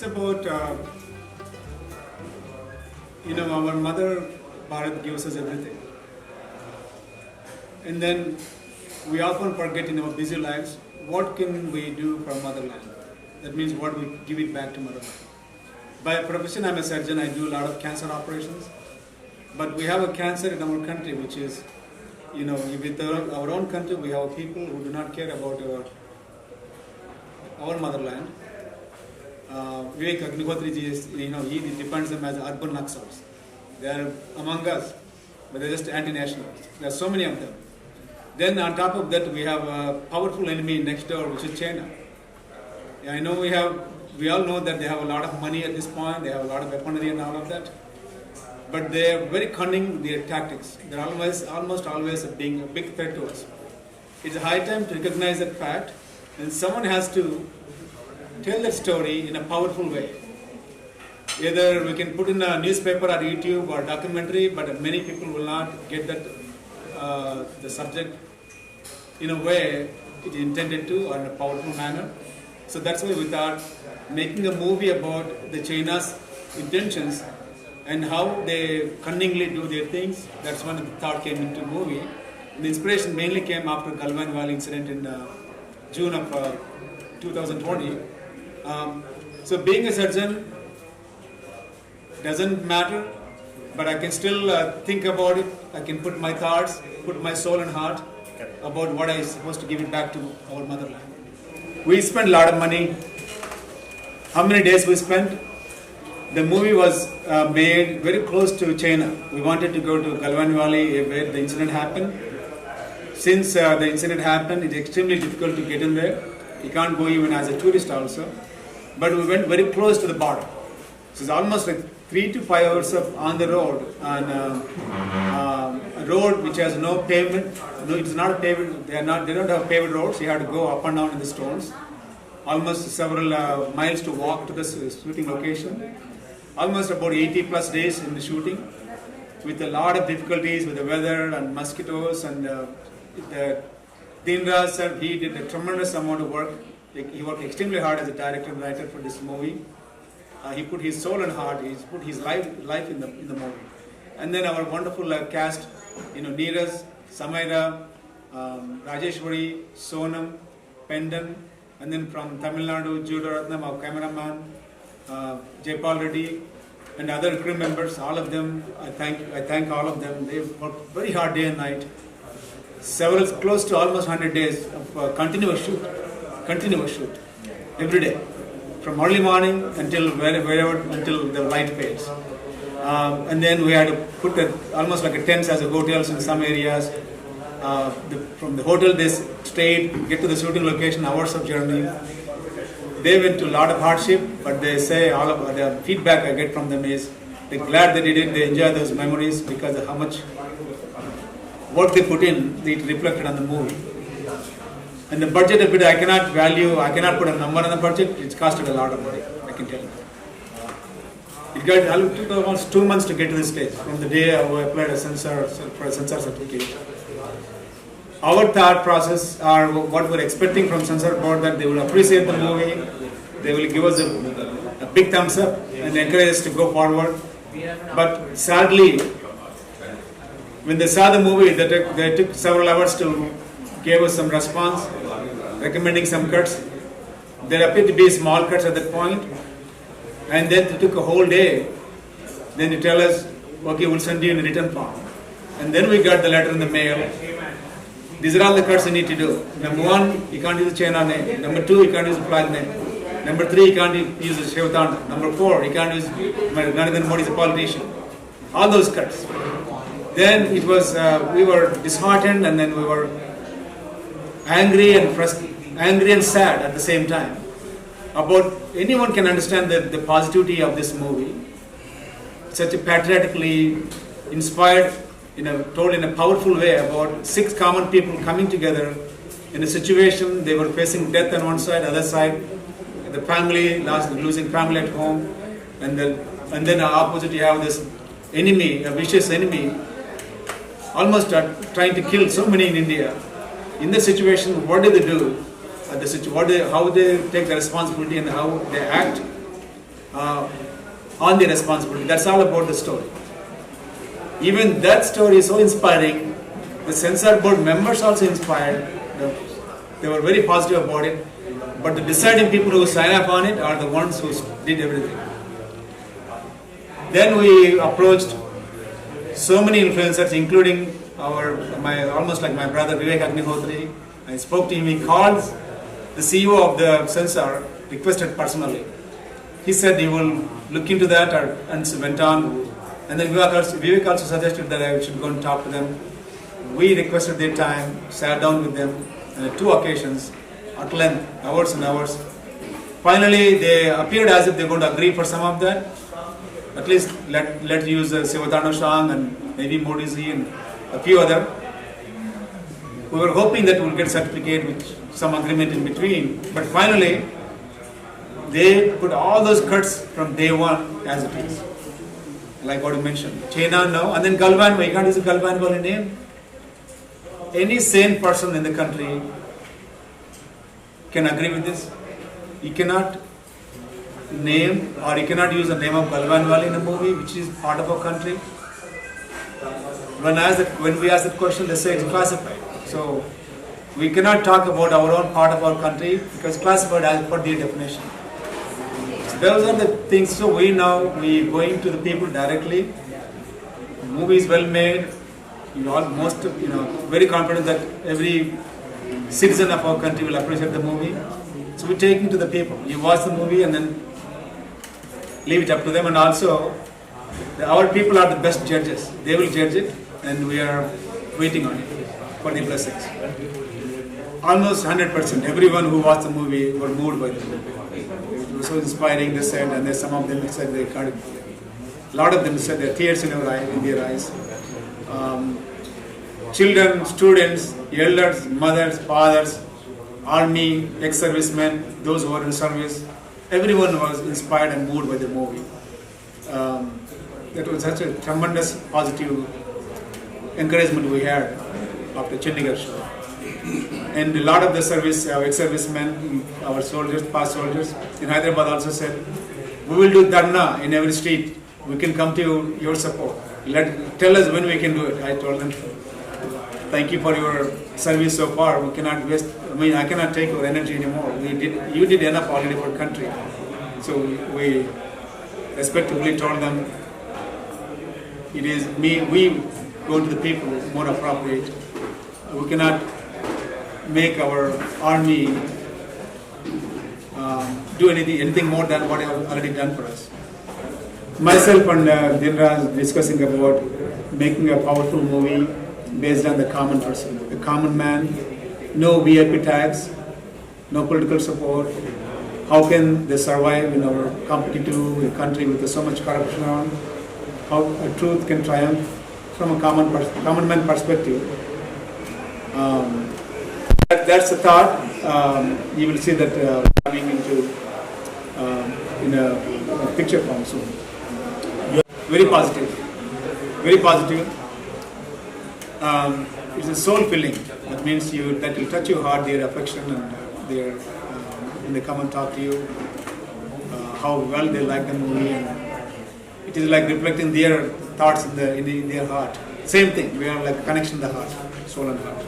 It's about, our mother Bharat gives us everything. And then we often forget in our busy lives, what can we do for motherland? That means what we give it back to motherland. By profession, I'm a surgeon. I do a lot of cancer operations. But we have a cancer in our country, which is, with our own country, we have people who do not care about our motherland. Vivek Agnihotri ji is, he defines them as urban Naxals. They are among us, but they're just anti-nationals. There are so many of them. Then on top of that, we have a powerful enemy next door, which is China. I know we all know that they have a lot of money at this point, they have a lot of weaponry and all of that. But they are very cunning, their tactics. They're almost always being a big threat to us. It's a high time to recognize that fact, and someone has to tell that story in a powerful way. Either we can put in a newspaper or YouTube or documentary, but many people will not get that the subject in a way it is intended to or in a powerful manner. So that's why we thought making a movie about the China's intentions and how they cunningly do their things. That's when the thought came into the movie. The inspiration mainly came after Galwan Valley incident in June of 2020. So being a surgeon doesn't matter, but I can still think about it. I can put my thoughts, put my soul and heart about what I supposed to give it back to our motherland. We spent a lot of money. How many days we spent? The movie was made very close to China. We wanted to go to Galwan Valley where the incident happened. Since the incident happened, it's extremely difficult to get in there. You can't go even as a tourist also. But we went very close to the border. So it's almost like 3 to 5 hours on the road, on a road which has no pavement. No, it's not a paved. They don't have paved roads. You have to go up and down in the stones. Almost several miles to walk to the shooting location. Almost about 80 plus days in the shooting, with a lot of difficulties with the weather and mosquitoes and Dhinraj sir, he did a tremendous amount of work. He worked extremely hard as a director and writer for this movie. He put his soul and heart, he put his life in the movie. And then our wonderful cast, Neeraj, Samaira, Rajeshwari, Sonam, Pendan, and then from Tamil Nadu, Judaratnam, our cameraman, Jaypal Reddy, and other crew members, all of them, I thank all of them. They worked very hard day and night. Close to almost 100 days of continuous shoot, every day, from early morning until wherever until the light fades. And then we had to put almost like a tents as a hotels in some areas. From the hotel they stayed, get to the shooting location, hours of journey. They went to a lot of hardship, but they say all of the feedback I get from them is they're glad they did it, they enjoy those memories because of how much work they put in, it reflected on the movie. And the budget of it, I cannot put a number on the budget, it's costed a lot of money, I can tell you. It took almost 2 months to get to this stage, from the day I applied for a censor certificate. Our thought process are what we're expecting from censor board, that they will appreciate the movie, they will give us a big thumbs up and encourage us to go forward. But sadly, when they saw the movie, they took several hours to give us some response, recommending some cuts. There appeared to be small cuts at that point, and then it took a whole day. Then they tell us, okay, we'll send you in a written form. And then we got the letter in the mail. These are all the cuts you need to do. Number 1, you can't use the China name. Number 2, you can't use the flag name. Number 3, you can't use the Shivatan. Number 4, you can't use Narendra Modi as a politician. All those cuts. Then it was, we were disheartened, and then we were angry and sad at the same time. About anyone can understand the positivity of this movie. Such a patriotically inspired, told in a powerful way about 6 common people coming together in a situation. They were facing death on one side, other side, the family losing family at home, and then opposite you have this enemy, a vicious enemy, almost trying to kill so many in India. In this situation, what do they do? How they take the responsibility and how they act. on the responsibility. That's all about the story. Even that story is so inspiring. The censor board members also inspired. They were very positive about it. But the deciding people who sign up on it are the ones who did everything. Then we approached so many influencers, including almost like my brother Vivek Agnihotri. I spoke to him. He called the CEO of the censor, requested personally. He said he will look into that, and went on. And then Vivek also suggested that I should go and talk to them. We requested their time, sat down with them on 2 occasions, at length, hours and hours. Finally, they appeared as if they're going to agree for some of that. At least let's use Sivatana Shang and maybe Modi and a few other. We were hoping that we'll get certificate with some agreement in between. But finally, they put all those cuts from day one as it is. Like what you mentioned. China now, and then Galvan, you can't use a Galvan Valley name. Any sane person in the country can agree with this. You cannot name, or you cannot use the name of Galvan Valley in a movie which is part of our country. When we ask that question, they say it's classified. So we cannot talk about our own part of our country because classified as per the definition. Those are the things. So we going to the people directly. The movie is well made. Very confident that every citizen of our country will appreciate the movie. So we take it to the people. You watch the movie and then leave it up to them. And also, our people are the best judges. They will judge it, and we are waiting on it for the blessings. Almost 100%. Everyone who watched the movie were moved by the movie. It was so inspiring, they said, and then some of them said they can't. A lot of them said there are tears in their eyes. Children, students, elders, mothers, fathers, army, ex-servicemen, those who are in service, everyone was inspired and moved by the movie. That was such a tremendous positive encouragement we had after Chandigarh show. And a lot of the ex-servicemen, our soldiers, past soldiers in Hyderabad also said, we will do dharna in every street. We can come to your support. Tell us when we can do it. I told them, thank you for your service so far. We cannot waste. I cannot take your energy anymore. You did enough already for country. So we respectively told them, it is we go to the people more appropriate. We cannot make our army do anything more than what they have already done for us. Myself and Dinraj discussing about making a powerful movie based on the common person, the common man, no VIP tags, no political support. How can they survive in our competitive country with so much corruption on? How truth can triumph from a common man perspective. That's the thought. You will see that coming into in a picture form soon. Very positive. Very positive. It's a soul filling. That means that will touch your heart, their affection, and when they come and talk to you, how well they like the movie, and it is like reflecting their thoughts in their heart. Same thing. We are like connection in the heart, soul and heart.